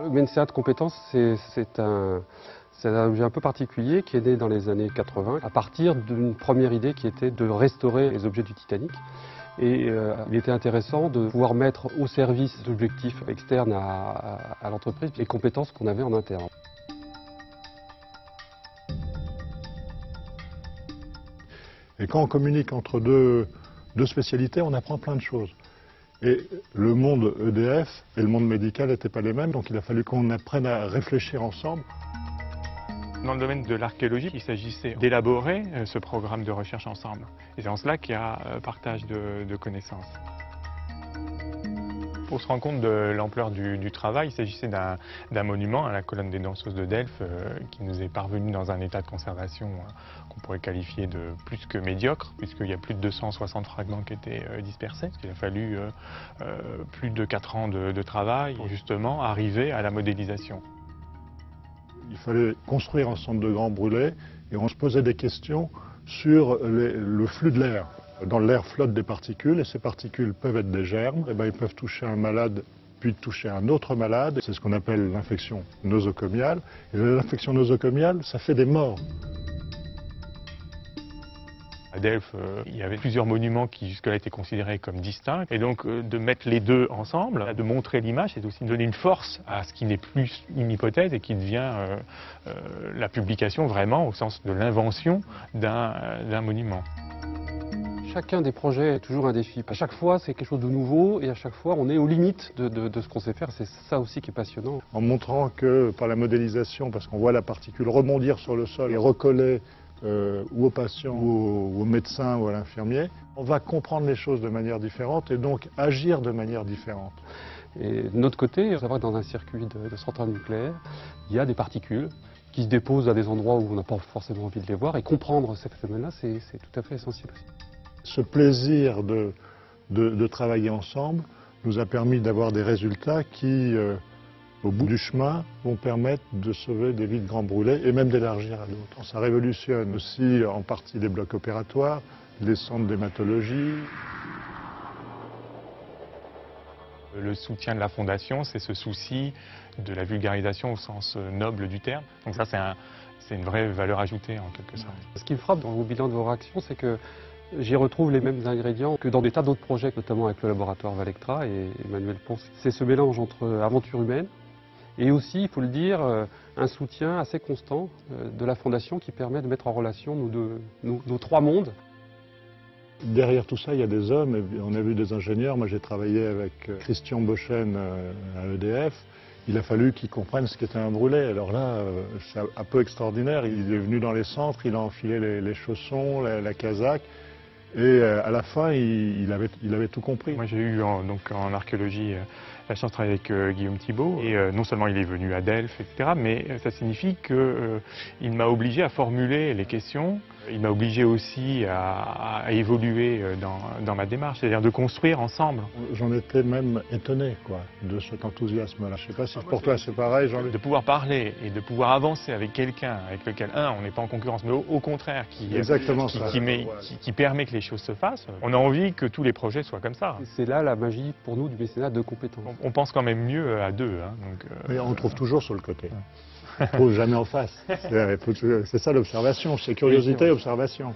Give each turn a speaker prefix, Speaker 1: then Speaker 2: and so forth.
Speaker 1: Le mécénat de compétences, c'est un objet un peu particulier qui est né dans les années 80 à partir d'une première idée qui était de restaurer les objets du Titanic. Et il était intéressant de pouvoir mettre au service d'objectifs externes à l'entreprise les compétences qu'on avait en interne.
Speaker 2: Et quand on communique entre deux spécialités, on apprend plein de choses. Et le monde EDF et le monde médical n'étaient pas les mêmes, donc il a fallu qu'on apprenne à réfléchir ensemble.
Speaker 3: Dans le domaine de l'archéologie, il s'agissait d'élaborer ce programme de recherche ensemble. Et c'est en cela qu'il y a partage de connaissances. Pour se rendre compte de l'ampleur du travail, il s'agissait d'un monument à la colonne des Danseuses de Delphes qui nous est parvenu dans un état de conservation qu'on pourrait qualifier de plus que médiocre, puisqu'il y a plus de 260 fragments qui étaient dispersés. Il a fallu plus de 4 ans de travail pour justement arriver à la modélisation.
Speaker 2: Il fallait construire un centre de grands brûlés et on se posait des questions sur le flux de l'air. Dans l'air flottent des particules et ces particules peuvent être des germes. Et ils peuvent toucher un malade puis toucher un autre malade. C'est ce qu'on appelle l'infection nosocomiale. Et l'infection nosocomiale, ça fait des morts.
Speaker 3: À Delphes, il y avait plusieurs monuments qui jusque-là étaient considérés comme distincts. Et donc de mettre les deux ensemble, de montrer l'image, c'est aussi de donner une force à ce qui n'est plus une hypothèse et qui devient la publication vraiment au sens de l'invention d'un monument.
Speaker 1: Chacun des projets est toujours un défi. À chaque fois, c'est quelque chose de nouveau et à chaque fois, on est aux limites de ce qu'on sait faire. C'est ça aussi qui est passionnant.
Speaker 2: En montrant que par la modélisation, parce qu'on voit la particule rebondir sur le sol et recoller ou au patient, ou au médecin, ou à l'infirmier, on va comprendre les choses de manière différente et donc agir de manière différente.
Speaker 1: Et de notre côté, il faut savoir que dans un circuit de centrale nucléaire, il y a des particules qui se déposent à des endroits où on n'a pas forcément envie de les voir. Et comprendre ces phénomènes-là, c'est tout à fait essentiel aussi.
Speaker 2: Ce plaisir de travailler ensemble nous a permis d'avoir des résultats qui, au bout du chemin, vont permettre de sauver des vies de grands brûlés et même d'élargir à d'autres. Ça révolutionne aussi en partie les blocs opératoires, les centres d'hématologie.
Speaker 3: Le soutien de la Fondation, c'est ce souci de la vulgarisation au sens noble du terme. Donc ça, c'est une vraie valeur ajoutée en quelque sorte.
Speaker 1: Ce qui me frappe dans vos bilans de vos réactions, c'est que j'y retrouve les mêmes ingrédients que dans des tas d'autres projets, notamment avec le laboratoire Valectra et Emmanuel Pons. C'est ce mélange entre aventure humaine et aussi, il faut le dire, un soutien assez constant de la Fondation qui permet de mettre en relation nos trois mondes.
Speaker 2: Derrière tout ça, il y a des hommes, et on a vu des ingénieurs. Moi, j'ai travaillé avec Christian Bochen à EDF. Il a fallu qu'il comprenne ce qu'était un brûlé. Alors là, c'est un peu extraordinaire. Il est venu dans les centres, il a enfilé les chaussons, la casaque. Et à la fin, il avait tout compris.
Speaker 3: Moi, j'ai eu en archéologie la chance de travailler avec Guillaume Thibault. Et non seulement il est venu à Delphes, etc., mais ça signifie qu'il m'a obligé à formuler les questions. Il m'a obligé aussi à évoluer dans ma démarche, c'est-à-dire de construire ensemble.
Speaker 2: J'en étais même étonné, de cet enthousiasme-là. Je ne sais pas si pour toi c'est pareil.
Speaker 3: De pouvoir parler et de pouvoir avancer avec quelqu'un avec lequel, on n'est pas en concurrence, mais au contraire, qui permet que les choses se fassent. On a envie que tous les projets soient comme ça.
Speaker 1: C'est là la magie pour nous du mécénat de compétences.
Speaker 3: On pense quand même mieux à deux.
Speaker 2: Mais on trouve toujours sur le côté. On ne trouve jamais en face. C'est ça l'observation, c'est curiosité et observation.